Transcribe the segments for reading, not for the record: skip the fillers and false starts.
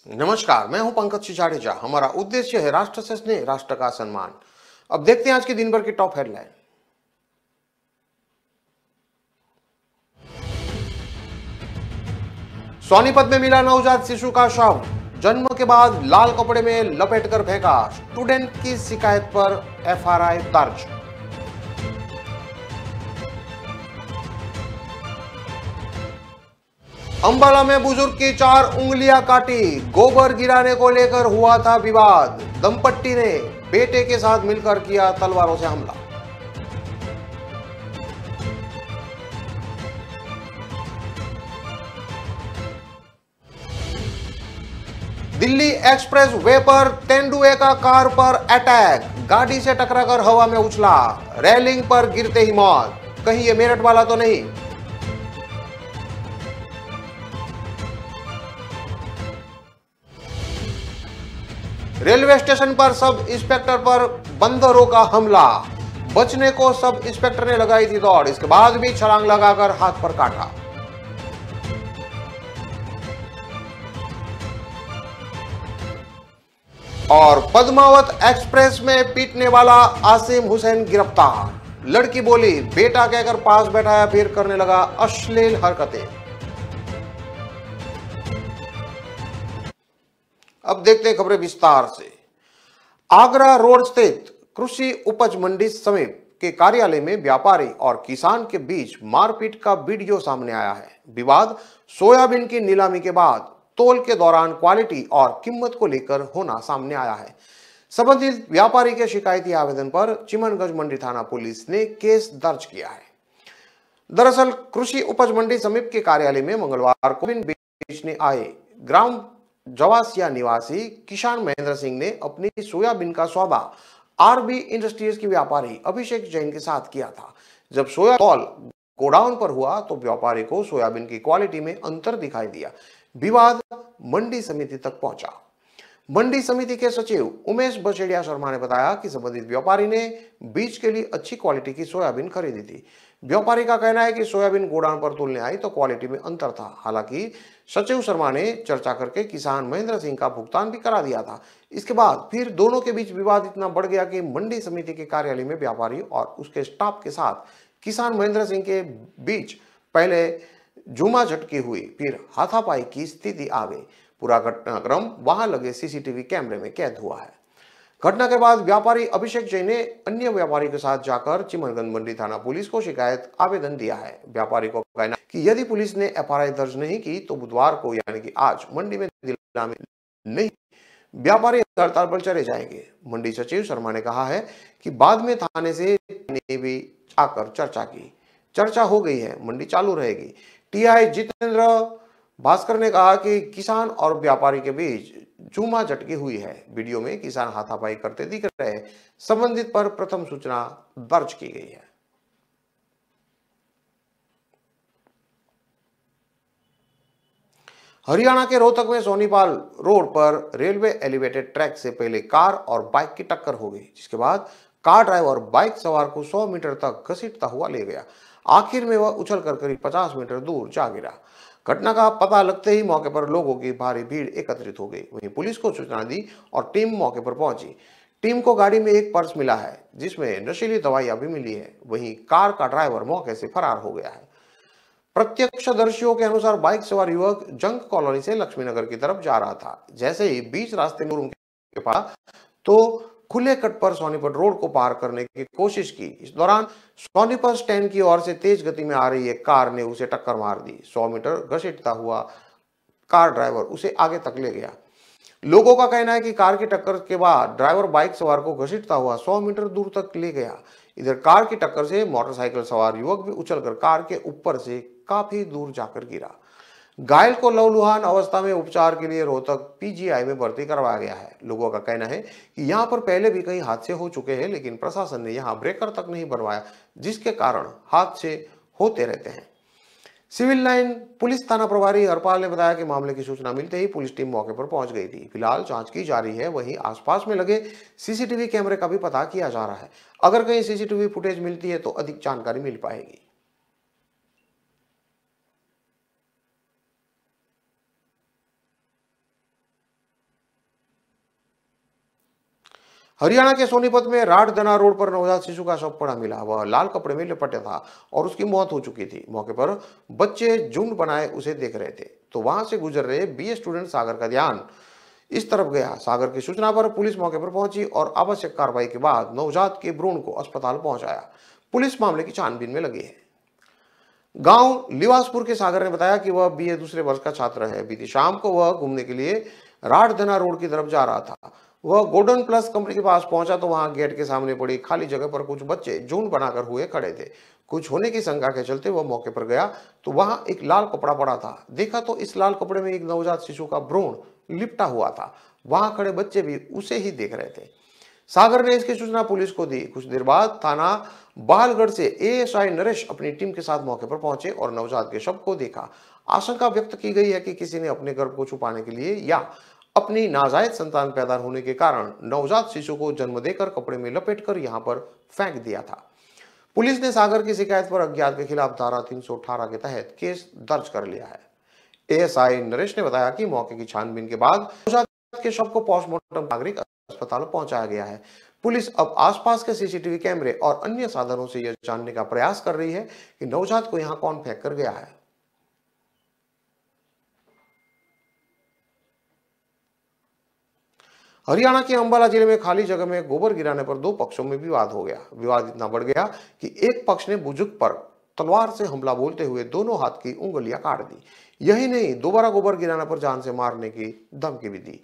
नमस्कार, मैं हूं पंकज सिजाड़ेजा। हमारा उद्देश्य है राष्ट्र से स्नेह, राष्ट्र का सम्मान। अब देखते हैं आज के दिन भर की टॉप हेडलाइन। सोनीपत में मिला नवजात शिशु का शव, जन्म के बाद लाल कपड़े में लपेटकर फेंका। स्टूडेंट की शिकायत पर एफआईआर दर्ज। अंबाला में बुजुर्ग की 4 उंगलियां काटी, गोबर गिराने को लेकर हुआ था विवाद। दंपत्ति ने बेटे के साथ मिलकर किया तलवारों से हमला। दिल्ली एक्सप्रेस वे पर तेंदुए का कार पर अटैक, गाड़ी से टकराकर हवा में उछला, रेलिंग पर गिरते ही मौत। कहीं ये मेरठ वाला तो नहीं। रेलवे स्टेशन पर सब इंस्पेक्टर पर बंदरों का हमला, बचने को सब इंस्पेक्टर ने लगाई थी दौड़, इसके बाद भी छलांग लगाकर हाथ पर काटा। और पद्मावत एक्सप्रेस में पीटने वाला आसिम हुसैन गिरफ्तार, लड़की बोली बेटा कहकर पास बैठाया, फिर करने लगा अश्लील हरकतें। अब देखते हैं खबरें विस्तार से। आगरा रोड स्थित कृषि उपज मंडी समिति के कार्यालय में व्यापारी और किसान के बीच मारपीट का वीडियो सामने आया है। विवाद सोयाबीन की नीलामी के बाद तौल के दौरान क्वालिटी और कीमत को लेकर होना सामने आया है। संबंधित व्यापारी के शिकायती आवेदन पर चिमनगंज मंडी थाना पुलिस ने केस दर्ज किया है। दरअसल कृषि उपज मंडी समिति के कार्यालय में मंगलवार को बेचने आए ग्राम जवासिया निवासी किसान महेंद्र सिंह ने अपनी सोयाबीन का सौदा आरबी इंडस्ट्रीज के व्यापारी अभिषेक जैन के साथ किया था। जब सोया तौल गोडाउन पर हुआ तो व्यापारी को सोयाबीन की क्वालिटी में अंतर दिखाई दिया। विवाद मंडी समिति तक पहुंचा। मंडी समिति के सचिव उमेश बचेड़िया शर्मा ने बताया कि संबंधित व्यापारी ने बीज के लिए अच्छी क्वालिटी की सोयाबीन खरीदी थी। व्यापारी का कहना है कि सोयाबीन गोडाउन पर तुलने आई तो क्वालिटी में अंतर था। हालांकि सचिव शर्मा ने चर्चा करके किसान महेंद्र सिंह का भुगतान भी करा दिया था। इसके बाद फिर दोनों के बीच विवाद इतना बढ़ गया कि मंडी समिति के कार्यालय में व्यापारी और उसके स्टाफ के साथ किसान महेंद्र सिंह के बीच पहले जूमा झटकी हुई, फिर हाथापाई की स्थिति आ गई। पूरा घटनाक्रम वहां लगे सीसीटीवी कैमरे में कैद हुआ है। घटना के बाद व्यापारी अभिषेक जैन ने अन्य व्यापारी के साथ जाकर चिमनगंज मंडी थाना पुलिस को शिकायत आवेदन दिया है। व्यापारी को कहना है कि यदि पुलिस ने एफआईआर दर्ज नहीं की तो बुधवार को यानी कि आज मंडी में नीलामी नहीं, व्यापारी हड़ताल पर चले जाएंगे। मंडी सचिव शर्मा ने कहा है कि बाद में थाने से ने भी आकर चर्चा हो गई है, मंडी चालू रहेगी। टीआई जितेंद्र भास्कर ने कहा कि किसान और व्यापारी के बीच जूमा झटकी हुई है। वीडियो में किसान हाथापाई करते दिख रहे हैं। संबंधित पर प्रथम सूचना दर्ज की गई है। हरियाणा के रोहतक में सोनीपाल रोड पर रेलवे एलिवेटेड ट्रैक से पहले कार और बाइक की टक्कर हो गई, जिसके बाद कार ड्राइवर बाइक सवार को 100 मीटर तक घसीटता हुआ ले गया। आखिर में वह उछलकर करीब 50 मीटर दूर जा गिरा। घटना का पता लगते ही मौके पर लोगों की भारी भीड़ एकत्रित हो गई। वहीं पुलिस को सूचना दी और टीम मौके पर पहुंची। टीम को गाड़ी में एक पर्स मिला है जिसमें नशीली दवाइयां भी मिली है। वहीं कार का ड्राइवर मौके से फरार हो गया है। प्रत्यक्षदर्शियों के अनुसार बाइक सवार युवक जंग कॉलोनी से लक्ष्मीनगर की तरफ जा रहा था। जैसे ही बीच रास्ते में के पास तो खुले कट पर सोनीपत रोड को पार करने की कोशिश की। इस दौरान सोनीपत स्टैंड की ओर से तेज गति में आ रही एक कार ने उसे टक्कर मार दी। 100 मीटर घसीटता हुआ कार ड्राइवर उसे आगे तक ले गया। लोगों का कहना है कि कार की टक्कर के बाद ड्राइवर बाइक सवार को घसीटता हुआ 100 मीटर दूर तक ले गया। इधर कार की टक्कर से मोटरसाइकिल सवार युवक भी उछलकर कार के ऊपर से काफी दूर जाकर गिरा। घायल को लहूलुहान अवस्था में उपचार के लिए रोहतक पीजीआई में भर्ती करवाया गया है। लोगों का कहना है कि यहां पर पहले भी कई हादसे हो चुके हैं, लेकिन प्रशासन ने यहां ब्रेकर तक नहीं बनवाया, जिसके कारण हादसे होते रहते हैं। सिविल लाइन पुलिस थाना प्रभारी हरपाल ने बताया कि मामले की सूचना मिलते ही पुलिस टीम मौके पर पहुंच गई थी। फिलहाल जांच की जा रही है। वहीं आसपास में लगे सीसीटीवी कैमरे का भी पता किया जा रहा है। अगर कहीं सीसीटीवी फुटेज मिलती है तो अधिक जानकारी मिल पाएगी। हरियाणा के सोनीपत में राठधना रोड पर नवजात शिशु का शव पड़ा मिला। वह लाल कपड़े में लपेटा था और उसकी मौत हो चुकी थी। मौके पर बच्चे झुंड बनाए उसे देख रहे थे, तो वहां से गुजर रहे बीए स्टूडेंट सागर का ध्यान इस तरफ गया। सागर की सूचना पर पुलिस मौके पर पहुंची और आवश्यक कार्रवाई के बाद नवजात के भ्रूण को अस्पताल पहुंचाया। पुलिस मामले की छानबीन में लगी है। गांव लिवासपुर के सागर ने बताया कि वह बीए दूसरे वर्ष का छात्र है। बीती शाम को वह घूमने के लिए राठधना रोड की तरफ जा रहा था। वह गोल्डन प्लस कंपनी के पास पहुंचा तो वहां गेट के सामने पड़ी खाली जगह पर कुछ बच्चे झुंड बनाकर हुए खड़े थे। कुछ होने की शंका के चलते वह मौके पर गया तो वहां एक लाल कपड़ा पड़ा था। देखा तो इस लाल कपड़े में एक नवजात शिशु का भ्रूण लिपटा हुआ था। वहां खड़े बच्चे भी उसे ही देख रहे थे। सागर ने इसकी सूचना पुलिस को दी। कुछ देर बाद थाना बालगढ़ से एएसआई नरेश अपनी टीम के साथ मौके पर पहुंचे और नवजात के शव को देखा। आशंका व्यक्त की गई है कि किसी ने अपने गर्भ को छुपाने के लिए या अपनी नाजायज संतान पैदा होने के कारण नवजात शिशु को जन्म देकर कपड़े में लपेटकर यहां पर फेंक दिया था। पुलिस ने सागर की शिकायत पर अज्ञात के खिलाफ धारा 318 के तहत केस दर्ज कर लिया है। एएसआई नरेश ने बताया कि मौके की छानबीन के बाद नवजात के शव को पोस्टमार्टम नागरिक अस्पताल पहुंचाया गया है। पुलिस अब आसपास के सीसीटीवी कैमरे और अन्य साधनों से यह जानने का प्रयास कर रही है कि नवजात को यहां कौन फेंक कर गया है। हरियाणा के अंबाला जिले में खाली जगह में गोबर गिराने पर दो पक्षों में विवाद हो गया। विवाद इतना बढ़ गया कि एक पक्ष ने बुजुर्ग पर तलवार से हमला बोलते हुए दोनों हाथ की उंगलियां काट दी। यही नहीं, दोबारा गोबर गिराने पर जान से मारने की धमकी भी दी।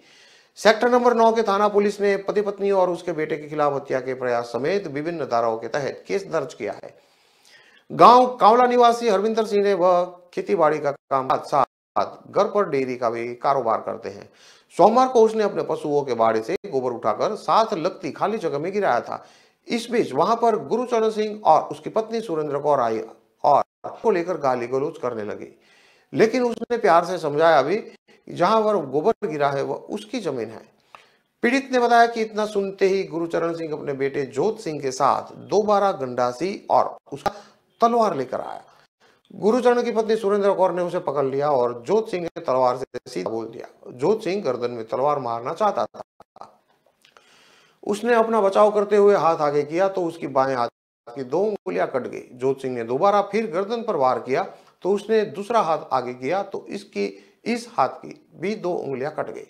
सेक्टर नंबर 9 के थाना पुलिस ने पति पत्नी और उसके बेटे के खिलाफ हत्या के प्रयास समेत विभिन्न धाराओं के तहत केस दर्ज किया है। गांव कांवला निवासी हरविंदर सिंह ने वह खेतीबाड़ी का काम साथ घर पर डेयरी का भी कारोबार करते हैं। सोमवार को उसने अपने पशुओं के बाड़े से गोबर उठाकर साथ लगती खाली जगह में गिराया था। इस बीच वहां पर गुरुचरण सिंह और उसकी पत्नी सुरेंद्र कौर आई और को लेकर गाली गलौज करने लगी, लेकिन उसने प्यार से समझाया भी जहां पर गोबर गिरा है वह उसकी जमीन है। पीड़ित ने बताया कि इतना सुनते ही गुरुचरण सिंह अपने बेटे जोत सिंह के साथ दोबारा गंडासी और उसका तलवार लेकर आया। गुरुचरण की पत्नी सुरेंद्र कौर ने उसे पकड़ लिया और जोत सिंह ने तलवार से सीधा बोल दिया। जोत सिंह गर्दन में तलवार मारना चाहता था। उसने अपना बचाव करते हुए हाथ आगे किया तो उसकी बाएं हाथ की दो उंगलियां कट गई। जोत सिंह ने दोबारा फिर गर्दन पर वार किया तो उसने दूसरा हाथ आगे किया तो इस हाथ की भी दो उंगलियां कट गई।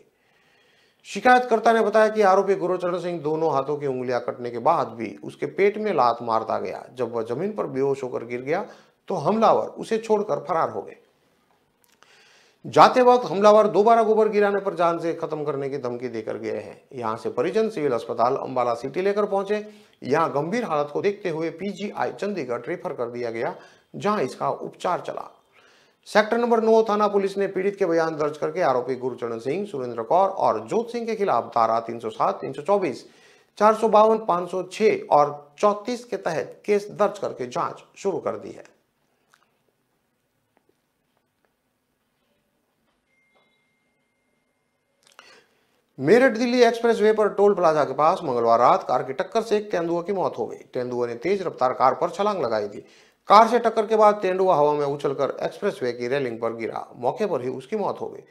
शिकायतकर्ता ने बताया कि आरोपी गुरुचरण सिंह दोनों हाथों की उंगलियां कटने के बाद भी उसके पेट में लात मारता गया। जब वह जमीन पर बेहोश होकर गिर गया तो हमलावर उसे छोड़कर फरार हो गए। जाते वक्त हमलावर दोबारा गोबर गिराने पर जान से खत्म करने की धमकी देकर गए हैं। यहां से परिजन सिविल अस्पताल अंबाला सिटी लेकर पहुंचे। यहां गंभीर हालत को देखते हुए पीजीआई चंडीगढ़ रेफर कर दिया गया, जहां इसका उपचार चला। सेक्टर नंबर 9 थाना पुलिस ने पीड़ित के बयान दर्ज करके आरोपी गुरुचरण सिंह, सुरेंद्र कौर और जोत सिंह के खिलाफ धारा 307, 324, 452, 506 और 34 के तहत केस दर्ज करके जांच शुरू कर दी है। मेरठ दिल्ली एक्सप्रेसवे पर टोल प्लाजा के पास मंगलवार रात कार की टक्कर से एक तेंदुआ की मौत हो गई। तेंदुआ ने तेज रफ्तार कार पर छलांग लगाई थी। कार से टक्कर के बाद तेंदुआ हवा में उछलकर एक्सप्रेसवे की रेलिंग पर गिरा। मौके पर ही उसकी मौत हो गई।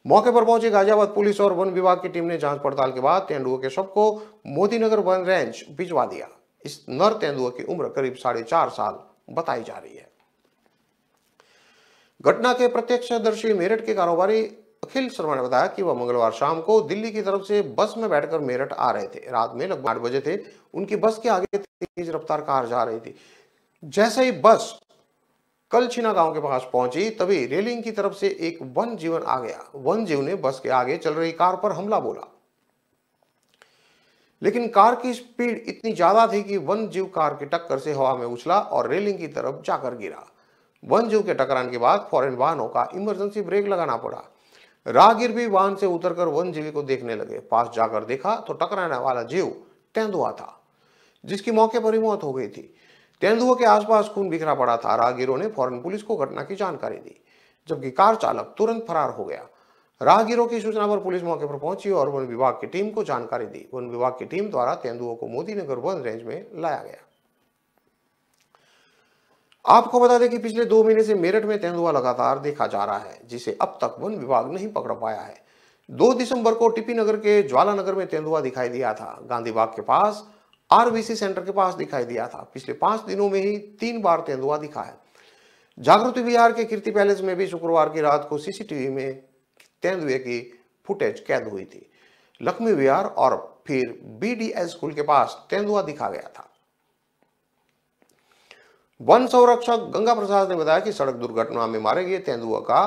मौके पर पहुंची गाजियाबाद पुलिस और वन विभाग की टीम ने जांच पड़ताल के बाद तेंदुआ के शव को मोदीनगर वन रेंज भिजवा दिया। इस नर तेंदुआ की उम्र करीब 4.5 साल बताई जा रही है। घटना के प्रत्यक्षदर्शी मेरठ के कारोबारी अखिल शर्मा ने बताया कि वह मंगलवार शाम को दिल्ली की तरफ से बस में बैठकर मेरठ आ रहे थे। रात में लगभग 8 बजे थे। उनकी बस के आगे तेज रफ्तार कार जा रही थी। जैसे ही बस कलछिना गांव के पास पहुंची तभी रेलिंग की तरफ से एक वन जीवन आ गया। वन जीव ने बस के आगे चल रही कार पर हमला बोला, लेकिन कार की स्पीड इतनी ज्यादा थी कि वन जीव कार की टक्कर से हवा में उछला और रेलिंग की तरफ जाकर गिरा। वन जीव के टकराने के बाद फौरन वाहनों का इमरजेंसी ब्रेक लगाना पड़ा। राहगीर भी वाहन से उतरकर वन जीवी को देखने लगे। पास जाकर देखा तो टकराने वाला जीव तेंदुआ था, जिसकी मौके पर ही मौत हो गई थी। तेंदुआ के आसपास खून बिखरा पड़ा था। राहगीरों ने फौरन पुलिस को घटना की जानकारी दी, जबकि कार चालक तुरंत फरार हो गया। राहगीरों की सूचना पर पुलिस मौके पर पहुंची और वन विभाग की टीम को जानकारी दी। वन विभाग की टीम द्वारा तेंदुआ को मोदीनगर वन रेंज में लाया गया। आपको बता दें कि पिछले 2 महीने से मेरठ में तेंदुआ लगातार देखा जा रहा है, जिसे अब तक वन विभाग नहीं पकड़ पाया है। 2 दिसंबर को टीपी नगर के ज्वाला नगर में तेंदुआ दिखाई दिया था। गांधी बाग के पास आरबीसी सेंटर के पास दिखाई दिया था। पिछले 5 दिनों में ही 3 बार तेंदुआ दिखा है। जागृति विहार के कीर्ति पैलेस में भी शुक्रवार की रात को सीसीटीवी में तेंदुए की फुटेज कैद हुई थी। लक्ष्मी विहार और फिर बीडीएस स्कूल के पास तेंदुआ दिखा गया था। वन संरक्षक गंगा प्रसाद ने बताया कि सड़क दुर्घटना में मारे गए तेंदुआ का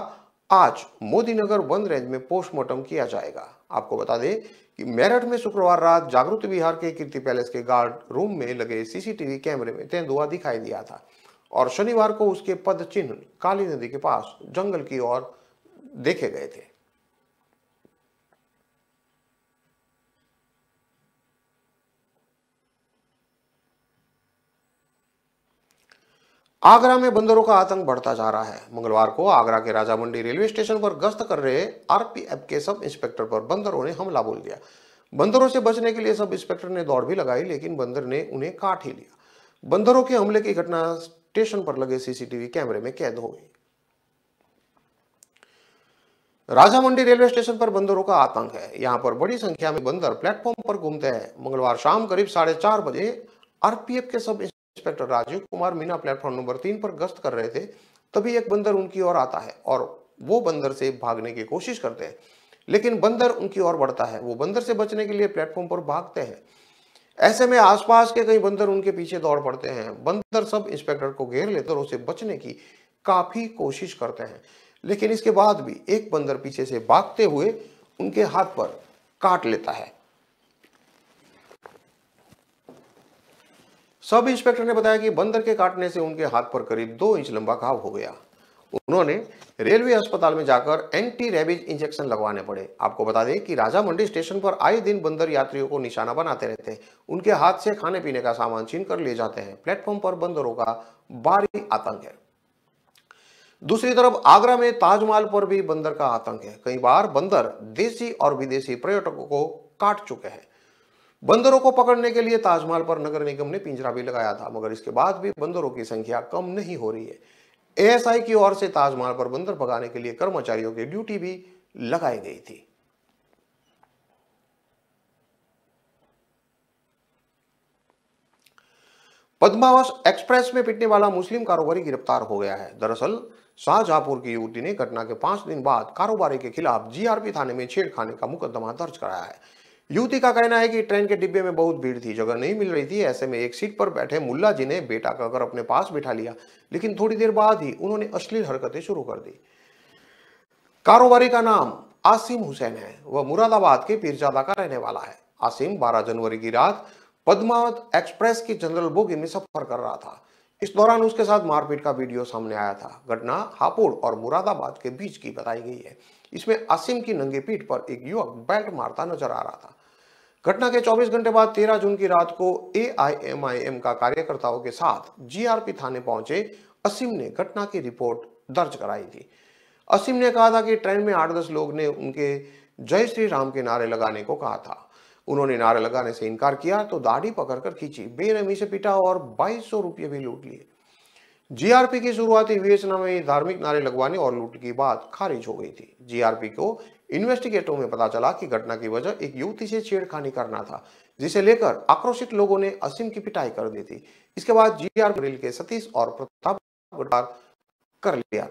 आज मोदीनगर वन रेंज में पोस्टमार्टम किया जाएगा। आपको बता दें कि मेरठ में शुक्रवार रात जागृति विहार के कीर्ति पैलेस के गार्ड रूम में लगे सीसीटीवी कैमरे में तेंदुआ दिखाई दिया था और शनिवार को उसके पद चिन्ह काली नदी के पास जंगल की ओर देखे गए थे। आगरा में बंदरों का आतंक बढ़ता जा रहा है। मंगलवार को आगरा के राजा मंडी रेलवे स्टेशन पर गश्त कर रहे आरपीएफ के सब इंस्पेक्टर पर बंदरों ने हमला बोल दिया। बंदरों से बचने के लिए सब इंस्पेक्टर ने दौड़ भी लगाई, लेकिन बंदर ने उन्हें काट ही लिया। बंदरों के हमले की घटना स्टेशन पर लगे सीसीटीवी कैमरे में कैद हो गई। राजा मंडी रेलवे स्टेशन पर बंदरों का आतंक है। यहां पर बड़ी संख्या में बंदर प्लेटफॉर्म पर घूमते हैं। मंगलवार शाम करीब 4:30 बजे आरपीएफ के sub inspector Rajiv Kumar Meena platform number 3 पर गश्त कर रहे थे, तभी एक बंदर उनकी ओर आता है और वो बंदर से भागने की कोशिश करते हैं, लेकिन बंदर उनकी ओर बढ़ता है। वो बंदर से बचने के लिए प्लेटफॉर्म पर भागते हैं। ऐसे में आसपास के कई बंदर उनके पीछे दौड़ पड़ते हैं। बंदर सब इंस्पेक्टर को घेर लेते और उसे बचने की काफी कोशिश करते हैं, लेकिन इसके बाद भी एक बंदर पीछे से भागते हुए उनके हाथ पर काट लेता है। सब इंस्पेक्टर ने बताया कि बंदर के काटने से उनके हाथ पर करीब 2 इंच लंबा घाव हो गया। उन्होंने रेलवे अस्पताल में जाकर एंटी रेबीज इंजेक्शन लगवाने पड़े। आपको बता दें कि राजा मंडी स्टेशन पर आए दिन बंदर यात्रियों को निशाना बनाते रहते हैं। उनके हाथ से खाने पीने का सामान छीन कर ले जाते हैं। प्लेटफॉर्म पर बंदरों का भारी आतंक है। दूसरी तरफ आगरा में ताजमहल पर भी बंदर का आतंक है। कई बार बंदर देशी और विदेशी पर्यटकों को काट चुके हैं। बंदरों को पकड़ने के लिए ताजमहल पर नगर निगम ने पिंजरा भी लगाया था, मगर इसके बाद भी बंदरों की संख्या कम नहीं हो रही है। एएसआई की ओर से ताजमहल पर बंदर भगाने के लिए कर्मचारियों की ड्यूटी भी लगाई गई थी। पद्मावत एक्सप्रेस में पिटने वाला मुस्लिम कारोबारी गिरफ्तार हो गया है। दरअसल शाहजहांपुर की युवती ने घटना के 5 दिन बाद कारोबारी के खिलाफ जीआरपी थाने में छेड़खानी का मुकदमा दर्ज कराया है। युवती का कहना है कि ट्रेन के डिब्बे में बहुत भीड़ थी, जगह नहीं मिल रही थी। ऐसे में एक सीट पर बैठे मुल्ला जी ने बेटा कहकर अपने पास बिठा लिया, लेकिन थोड़ी देर बाद ही उन्होंने अश्लील हरकतें शुरू कर दी। कारोबारी का नाम आसिम हुसैन है। वह मुरादाबाद के पीरजादा का रहने वाला है। आसिम 12 जनवरी की रात पद्मावत एक्सप्रेस की जनरल बोगी में सफर कर रहा था। इस दौरान उसके साथ मारपीट का वीडियो सामने आया था। घटना हापुड़ और मुरादाबाद के बीच की बताई गई है। इसमें आसिम की नंगी पीठ पर एक युवक बेल्ट मारता नजर आ रहा था। घटना के 24 घंटे बाद 13 जून की रात को एआईएमआईएम का कार्यकर्ताओं के साथ जीआरपी थाने पहुंचे असीम ने घटना की रिपोर्ट दर्ज कराई थी। असीम ने कहा था कि ट्रेन में 8-10 लोग ने उनके जय श्री राम के नारे लगाने को कहा था। उन्होंने नारे लगाने से इनकार किया तो दाढ़ी पकड़कर खींची, बेरहमी से पीटा और 2200 रुपये भी लूट लिए। जीआरपी की शुरुआती विवेचना में धार्मिक नारे लगवाने और लूट की बात खारिज हो गई थी। जीआरपी को इन्वेस्टिगेटरों में पता चला कि घटना की वजह एक युवती से छेड़खानी करना था, जिसे लेकर आक्रोशित लोगों ने असीम की पिटाई कर दी थी। इसके बाद जीआरपी रेल के सतीश और प्रताप गिरफ्तार कर लिया।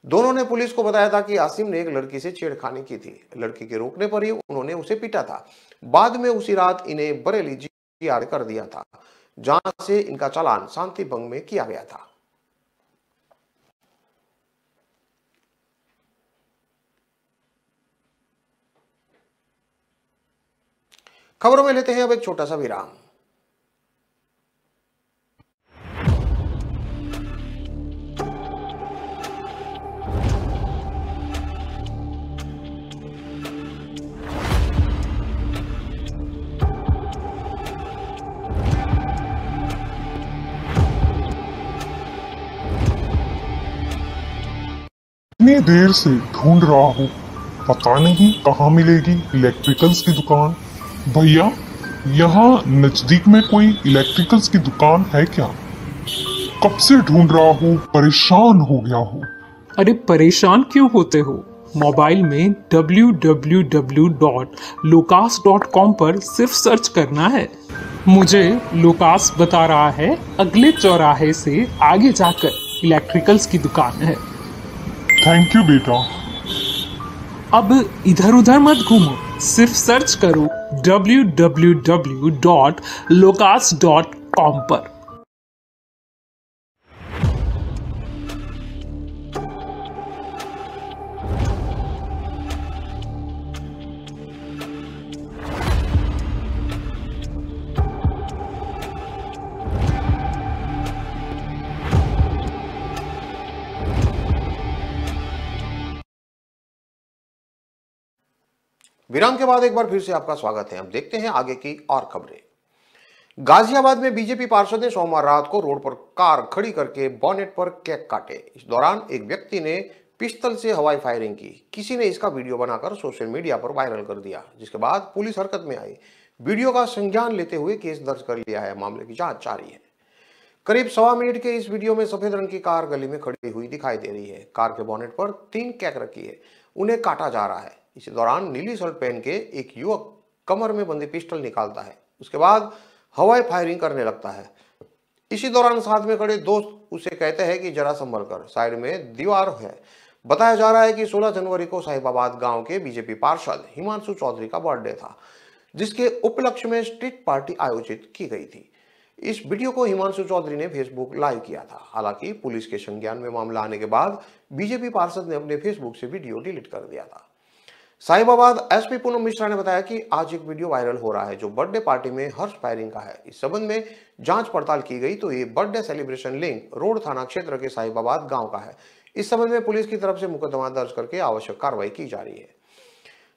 दोनों ने पुलिस को बताया था कि आसिम ने एक लड़की से छेड़खानी की थी। लड़की के रोकने पर ही उन्होंने उसे पीटा था। बाद में उसी रात इन्हें बरेली जीआर कर दिया था, जहां से इनका चालान शांति भंग में किया गया था। खबरों में लेते हैं अब एक छोटा सा विराम। इतनी देर से ढूंढ रहा हूँ, पता नहीं कहाँ मिलेगी इलेक्ट्रिकल्स की दुकान। भैया, यहाँ नजदीक में कोई इलेक्ट्रिकल्स की दुकान है क्या? कब से ढूंढ रहा हूँ, परेशान हो गया हूँ। अरे परेशान क्यों होते हो? मोबाइल में www.lucas.com पर सिर्फ सर्च करना है। मुझे लुकास बता रहा है अगले चौराहे से आगे जाकर इलेक्ट्रिकल्स की दुकान है। थैंक यू बेटा। अब इधर उधर मत घूमो, सिर्फ सर्च करो www.lucas.com पर। विराम के बाद एक बार फिर से आपका स्वागत है। अब देखते हैं आगे की और खबरें। गाजियाबाद में बीजेपी पार्षद ने सोमवार रात को रोड पर कार खड़ी करके बॉनेट पर केक काटे। इस दौरान एक व्यक्ति ने पिस्टल से हवाई फायरिंग की। किसी ने इसका वीडियो बनाकर सोशल मीडिया पर वायरल कर दिया, जिसके बाद पुलिस हरकत में आई। वीडियो का संज्ञान लेते हुए केस दर्ज कर लिया है। मामले की जांच जारी है। करीब 1.25 मिनट के इस वीडियो में सफेद रंग की कार गली में खड़ी हुई दिखाई दे रही है। कार के बॉनेट पर 3 केक रखी है, उन्हें काटा जा रहा है। इसी दौरान नीली शर्ट पहन के एक युवक कमर में बंदी पिस्टल निकालता है, उसके बाद हवाई फायरिंग करने लगता है। इसी दौरान साथ में खड़े दोस्त उसे कहते हैं कि जरा संभल कर, साइड में दीवार है। बताया जा रहा है कि 16 जनवरी को साहिबाबाद गांव के बीजेपी पार्षद हिमांशु चौधरी का बर्थडे था, जिसके उपलक्ष्य में स्ट्रीट पार्टी आयोजित की गई थी। इस वीडियो को हिमांशु चौधरी ने फेसबुक लाइव किया था। हालांकि पुलिस के संज्ञान में मामला आने के बाद बीजेपी पार्षद ने अपने फेसबुक से वीडियो डिलीट कर दिया था। साहिबाबाद एसपी पूनम मिश्रा ने बताया कि आज एक वीडियो वायरल हो रहा है जो बर्थडे पार्टी में हर्ष फायरिंग का है। इस संबंध में जांच पड़ताल की गई तो ये बर्थडे सेलिब्रेशन लिंक रोड थाना क्षेत्र के साहिबाबाद गांव का है। इस संबंध में पुलिस की तरफ से मुकदमा दर्ज करके आवश्यक कार्रवाई की जा रही है।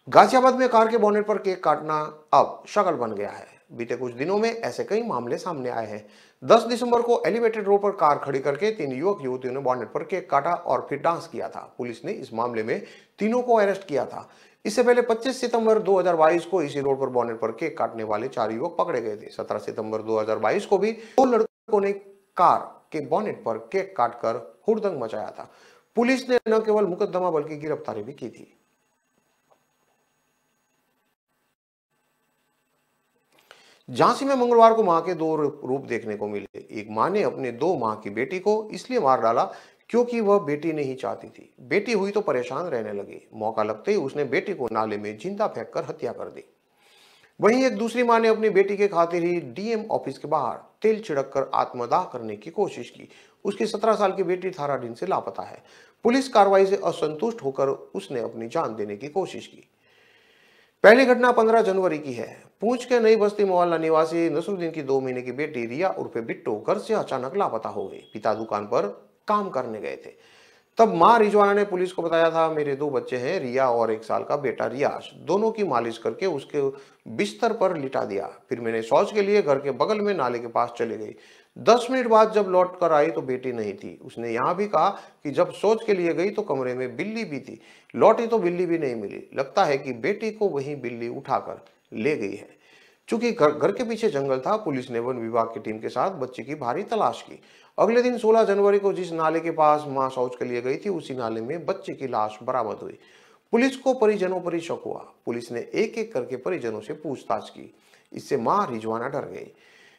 गाजियाबाद में कार के बोनेट पर केक काटना अब शक्ल बन गया है। बीते कुछ दिनों में ऐसे कई मामले सामने आए हैं। 10 दिसंबर को एलिवेटेड रोड पर कार खड़ी करके 3 युवक युवतियों ने बोनेट पर केक काटा और फिर डांस किया था। पुलिस ने इस मामले में तीनों को अरेस्ट किया था। इससे पहले 25 सितंबर 2022 को इसी रोड पर बोनेट पर केक काटने वाले 4 युवक पकड़े गए थे। 17 सितंबर 2022 को भी 2 लड़कों ने कार के बोनेट पर केक काटकर हुड़दंग मचाया था। पुलिस ने न केवल मुकदमा बल्कि गिरफ्तारी भी की थी। झांसी में मंगलवार को मां के 2 रूप देखने को मिले। एक मां ने अपने 2 माह की बेटी को इसलिए मार डाला क्योंकि वह बेटी नहीं चाहती थी। बेटी हुई तो परेशान रहने लगी। मौका लगते ही उसने बेटी को नाले में जिंदा फेंककर हत्या कर दी। वहीं एक दूसरी मां ने अपनी बेटी के खातिर ही डीएम ऑफिस के बाहर तेल छिड़ककर आत्मदाह करने की कोशिश की। उसकी 17 साल की बेटी 18 दिन से लापता है। पुलिस कार्रवाई से असंतुष्ट होकर उसने अपनी जान देने की कोशिश की। पहली घटना 15 जनवरी की है। पूंछ के नई बस्ती मोहल्ला निवासी नसरुद्दीन की 2 महीने की बेटी रिया उर्फे बिट्टू घर से अचानक लापता हो गई। पिता दुकान पर काम करने गए थे। तब मां रिजवाना ने पुलिस को बताया था, मेरे 2 बच्चे हैं, रिया और 1 साल का बेटा रियाज। दोनों की मालिश करके उसके बिस्तर पर लिटा दिया। फिर मैंने शौच के लिए घर के बगल में नाले के पास चली गई। 10 मिनट बाद जब लौट कर आई तो बेटी नहीं थी। उसने यहाँ भी कहा कि जब शौच के लिए गई तो कमरे में बिल्ली भी थी। लौटी तो बिल्ली भी नहीं मिली। लगता है कि बेटी को वही बिल्ली उठाकर ले गई है। चूंकि घर के पीछे जंगल था, पुलिस ने वन विभाग की टीम के साथ बच्चे की भारी तलाश की। अगले दिन 16 जनवरी को जिस नाले के पास मां शौच के लिए गई थी, उसी नाले में बच्चे की लाश बरामद हुई। पुलिस को परिजनों पर ही शक हुआ। पुलिस ने एक एक करके परिजनों से पूछताछ की। इससे मां रिजवाना डर गई।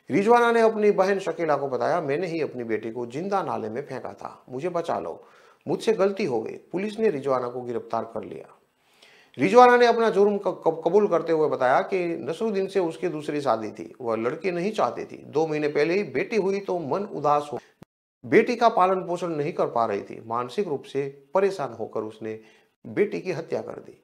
रिजवाना ने अपनी बहन शकीला को बताया, मैंने ही अपनी बेटी को जिंदा नाले में फेंका था, मुझे बचा लो, मुझसे गलती हो गई। पुलिस ने रिजवाना को गिरफ्तार कर लिया। रिजवाना ने अपना जुर्म कबूल करते हुए बताया कि नसरुद्दीन से उसकी दूसरी शादी थी। वह लड़की नहीं चाहती थी। 2 महीने पहले ही बेटी हुई तो मन उदास हो, बेटी का पालन पोषण नहीं कर पा रही थी। मानसिक रूप से परेशान होकर उसने बेटी की हत्या कर दी।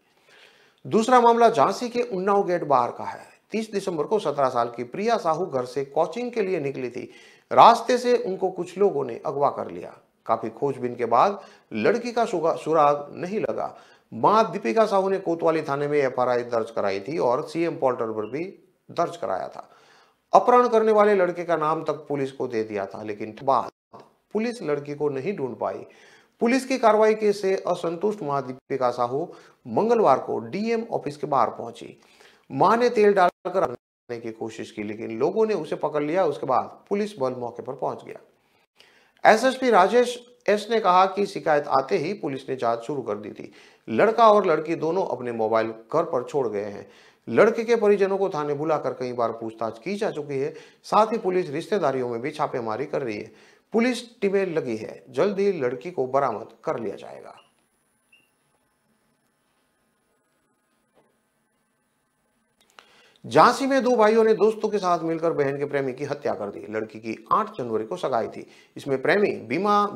दूसरा मामला झांसी के उन्नाव गेट बाहर का है। 30 दिसंबर को 17 साल की प्रिया साहू घर से कोचिंग के लिए निकली थी। रास्ते से उनको कुछ लोगों ने अगवा कर लिया। काफी खोजबीन के बाद लड़की का सुराग नहीं लगा। मां दीपिका साहू ने कोतवाली थाने में एफआईआर दर्ज कराई थी और सीएम पोर्टल पर भी दर्ज कराया था। अपहरण करने वाले लड़के का नाम तक पुलिस को दे दिया था, लेकिन बाद पुलिस लड़की को नहीं ढूंढ पाई। पुलिस की कार्रवाई के से असंतुष्ट मां दीपिका साहू मंगलवार को डीएम ऑफिस के बाहर पहुंची। मां ने तेल डालकर आने की कोशिश की, लेकिन लोगों ने उसे पकड़ लिया। उसके बाद पुलिस बल मौके पर पहुंच गया। एसएसपी राजेश एस ने कहा कि शिकायत आते ही पुलिस ने जांच शुरू कर दी थी। लड़का और लड़की दोनों अपने मोबाइल घर पर छोड़ गए हैं। लड़के के परिजनों को थाने बुलाकर कई बार पूछताछ की जा चुकी है। साथ ही पुलिस रिश्तेदारियों में भी छापेमारी कर रही है। पुलिस टीमें लगी है। जल्द ही लड़की को बरामद कर लिया जाएगा। झांसी में दो भाइयों ने दोस्तों के साथ मिलकर बहन के प्रेमी की हत्या कर दी। लड़की की 8 जनवरी को सगाई थी। इसमें प्रेमी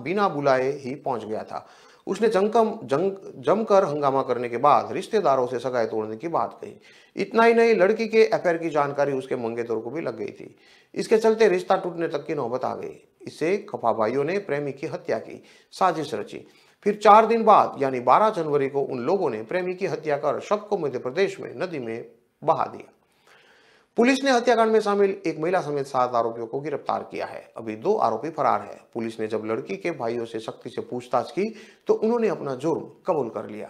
बिना बुलाए ही पहुंच गया था। उसने जमकर हंगामा करने के बाद रिश्तेदारों से सगाई तोड़ने की बात कही। इतना ही नहीं, लड़की के अफेयर की जानकारी उसके मंगेतर को भी लग गई थी। इसके चलते रिश्ता टूटने तक की नौबत आ गई। इससे खफा भाइयों ने प्रेमी की हत्या की साजिश रची। फिर 4 दिन बाद यानी 12 जनवरी को उन लोगों ने प्रेमी की हत्या कर शव को मध्य प्रदेश में नदी में बहा दिया। पुलिस ने हत्याकांड में शामिल एक महिला समेत 7 आरोपियों को गिरफ्तार किया है। अभी 2 आरोपी फरार है। पुलिस ने जब लड़की के भाइयों से सख्ती से पूछताछ की तो उन्होंने अपना जुर्म कबूल कर लिया।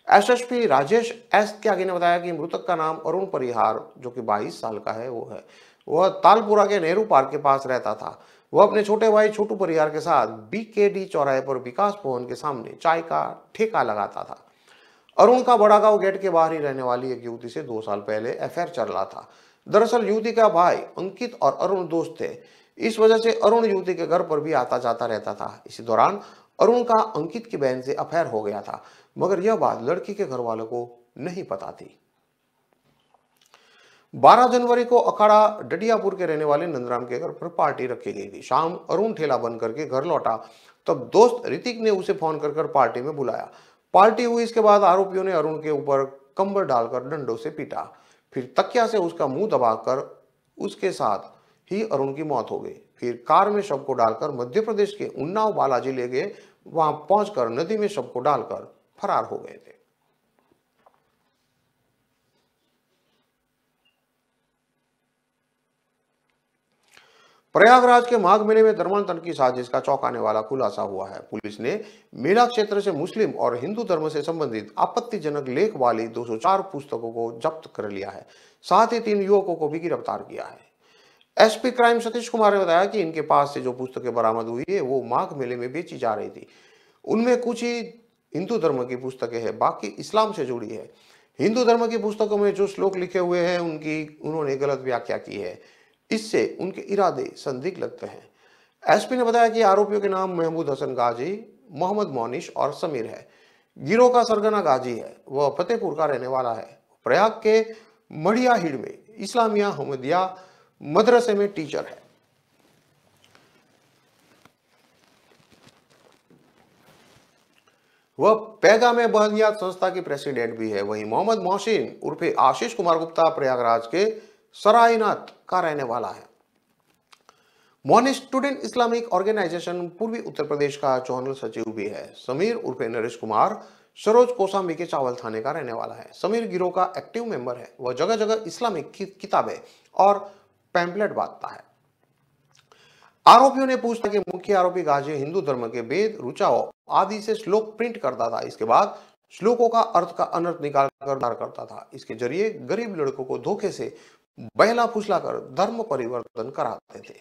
एसएसपी राजेश एस त्यागी ने बताया कि मृतक का नाम अरुण परिहार, जो कि 22 साल का है, वह तालपुरा के नेहरू पार्क के पास रहता था। वह अपने छोटे भाई छोटू परिहार के साथ बीकेडी चौराहे पर विकास भवन के सामने चाय का ठेका लगाता था। अरुण का बड़ा गांव गेट के बाहर ही रहने वाली एक युवती से 2 साल पहले अफेयर चल रहा था। दरअसल युवती का भाई अंकित और अरुण दोस्त थे। इस वजह से अरुण युवती के घर पर भी आता जाता रहता था। इसी दौरान अरुण का अंकित की बहन से अफेयर हो गया था, मगर यह बात लड़की के घर वालों को नहीं पता थी। 12 जनवरी को अखाड़ा डडियापुर के रहने वाले नंदराम के घर पर पार्टी रखी गई थी। शाम अरुण ठेला बंद करके घर लौटा, तब दोस्त ऋतिक ने उसे फोन कर पार्टी में बुलाया। पार्टी हुई। इसके बाद आरोपियों ने अरुण के ऊपर कंबल डालकर डंडों से पीटा। फिर तकिया से उसका मुंह दबाकर उसके साथ ही अरुण की मौत हो गई। फिर कार में शव को डालकर मध्य प्रदेश के उन्नाव बालाजी ले गए। वहां पहुंचकर नदी में शव को डालकर फरार हो गए थे। प्रयागराज के माघ मेले में धर्मांतरण की साजिश का चौंकाने वाला खुलासा हुआ है। पुलिस ने मेला क्षेत्र से मुस्लिम और हिंदू धर्म से संबंधित आपत्तिजनक लेख वाली 204 पुस्तकों को जब्त कर लिया है। साथ ही 3 युवकों को भी गिरफ्तार किया है। एसपी क्राइम सतीश कुमार ने बताया कि इनके पास से जो पुस्तकें बरामद हुई है वो माघ मेले में बेची जा रही थी। उनमें कुछ ही हिंदू धर्म की पुस्तकें हैं, बाकी इस्लाम से जुड़ी है। हिंदू धर्म की पुस्तकों में जो श्लोक लिखे हुए हैं उन्होंने गलत व्याख्या की है। इससे उनके इरादे संदिग्ध लगते हैं। एसपी ने बताया कि आरोपियों के नाम महमूद हसन गाजी, मोहम्मद मोनिश और समीर है। गिरोह का सरगना गाजी है। वह फतेहपुर का रहने वाला है। प्रयाग के मढ़िया हिड़ में इस्लामिया हमदिया मदरसे में टीचर है। वह पैगा में बहनियात संस्था की प्रेसिडेंट भी है। वहीं मोहम्मद मोहसिन उर्फे आशीष कुमार गुप्ता प्रयागराज के सरायनाथ का रहने वाला है। मोनिश स्टूडेंट इस्लामिक ऑर्गेनाइजेशन पूर्वी उत्तर प्रदेश का जोनल सचिव भी है। समीर उर्फे नरेश कुमार सरोज कोसांबी के चावल थाने का रहने वाला है। समीर गिरोह का एक्टिव मेंबर है। वह जगह जगह इस्लामिक किताबें और पैम्पलेट बांटता है। आरोपियों ने पूछा कि मुख्य आरोपी गाजी हिंदू धर्म के वेद, ऋचाओं आदि से श्लोक प्रिंट करता था। इसके बाद श्लोकों का अर्थ का अनर्थ निकालकर करता था। इसके जरिए गरीब लड़कों को धोखे से बहला फुसलाकर धर्म परिवर्तन कराते थे।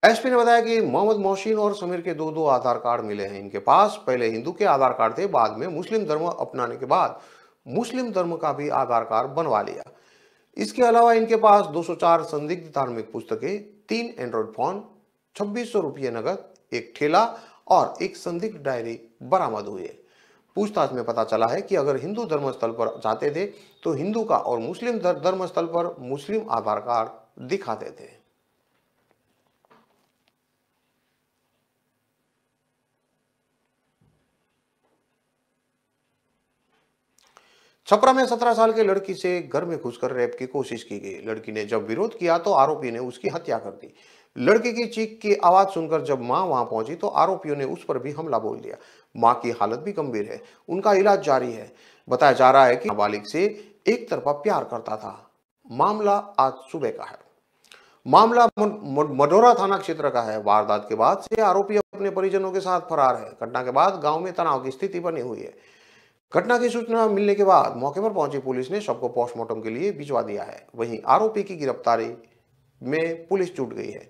एसपी ने बताया कि मोहम्मद मोहसिन और समीर के 2 आधार कार्ड मिले हैं। इनके पास पहले हिंदू के आधार कार्ड थे, बाद में मुस्लिम धर्म अपनाने के बाद मुस्लिम धर्म का भी आधार कार्ड बनवा लिया। इसके अलावा इनके पास 204 संदिग्ध धार्मिक पुस्तकें, 3 एंड्रॉइड फोन, 2600 रुपये नगद, एक ठेला और एक संदिग्ध डायरी बरामद हुई है। पूछताछ में पता चला है कि अगर हिंदू धर्मस्थल पर जाते थे तो हिंदू का और मुस्लिम धर्मस्थल पर मुस्लिम आधार कार्ड दिखाते थे। छपरा में 17 साल की लड़की से घर में घुसकर रेप की कोशिश की गई। लड़की ने जब विरोध किया तो आरोपी ने उसकी हत्या कर दी। लड़की की चीख की आवाज सुनकर जब मां वहां पहुंची तो आरोपियों ने उस पर भी हमला बोल दिया। मां की हालत भी गंभीर है। उनका इलाज जारी है। बताया जा रहा है कि नाबालिग से एक तरफा प्यार करता था। मामला आज सुबह का है। मामला मडोरा थाना क्षेत्र का है। वारदात के बाद से आरोपी अपने परिजनों के साथ फरार है। घटना के बाद गांव में तनाव की स्थिति बनी हुई है। घटना की सूचना मिलने के बाद मौके पर पहुंची पुलिस ने शव को पोस्टमार्टम के लिए भिजवा दिया है। वहीं आरोपी की गिरफ्तारी में पुलिस जुट गई है।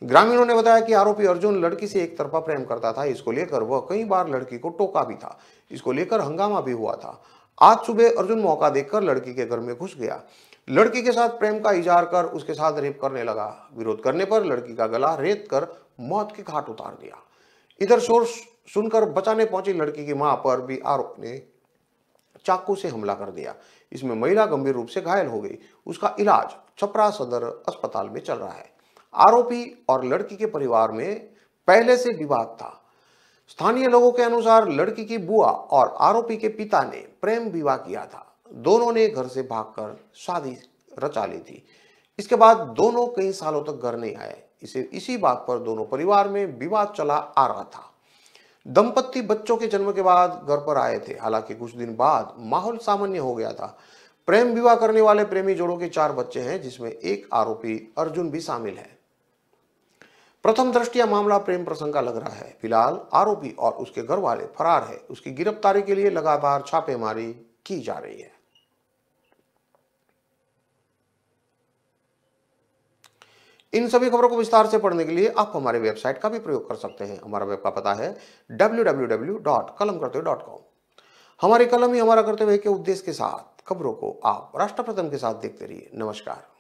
ग्रामीणों ने बताया कि आरोपी अर्जुन लड़की से एक तरफा प्रेम करता था। इसको लेकर वह कई बार लड़की को टोका भी था। इसको लेकर हंगामा भी हुआ था। आज सुबह अर्जुन मौका देखकर लड़की के घर में घुस गया। लड़की के साथ प्रेम का इजहार कर उसके साथ रेप करने लगा। विरोध करने पर लड़की का गला रेत कर मौत के घाट उतार दिया। इधर शोर सुनकर बचाने पहुंची लड़की की मां पर भी आरोपी ने चाकू से हमला कर दिया। इसमें महिला गंभीर रूप से घायल हो गई। उसका इलाज छपरा सदर अस्पताल में चल रहा है। आरोपी और लड़की के परिवार में पहले से विवाद था। स्थानीय लोगों के अनुसार लड़की की बुआ और आरोपी के पिता ने प्रेम विवाह किया था। दोनों ने घर से भागकर शादी रचा ली थी। इसके बाद दोनों कई सालों तक घर नहीं आए। इसी बात पर दोनों परिवार में विवाद चला आ रहा था। दंपत्ति बच्चों के जन्म के बाद घर पर आए थे। हालांकि कुछ दिन बाद माहौल सामान्य हो गया था। प्रेम विवाह करने वाले प्रेमी जोड़ों के 4 बच्चे हैं, जिसमें एक आरोपी अर्जुन भी शामिल है। प्रथम दृष्टया मामला प्रेम प्रसंग का लग रहा है। फिलहाल आरोपी और उसके घर वाले फरार है। उसकी गिरफ्तारी के लिए लगातार छापेमारी की जा रही है। इन सभी खबरों को विस्तार से पढ़ने के लिए आप हमारे वेबसाइट का भी प्रयोग कर सकते हैं। हमारा वेब का पता है www.kalamkartavya.com। हमारी कलम ही हमारा कर्तव्य के उद्देश्य के साथ खबरों को आप राष्ट्र प्रथम के साथ देखते रहिए। नमस्कार।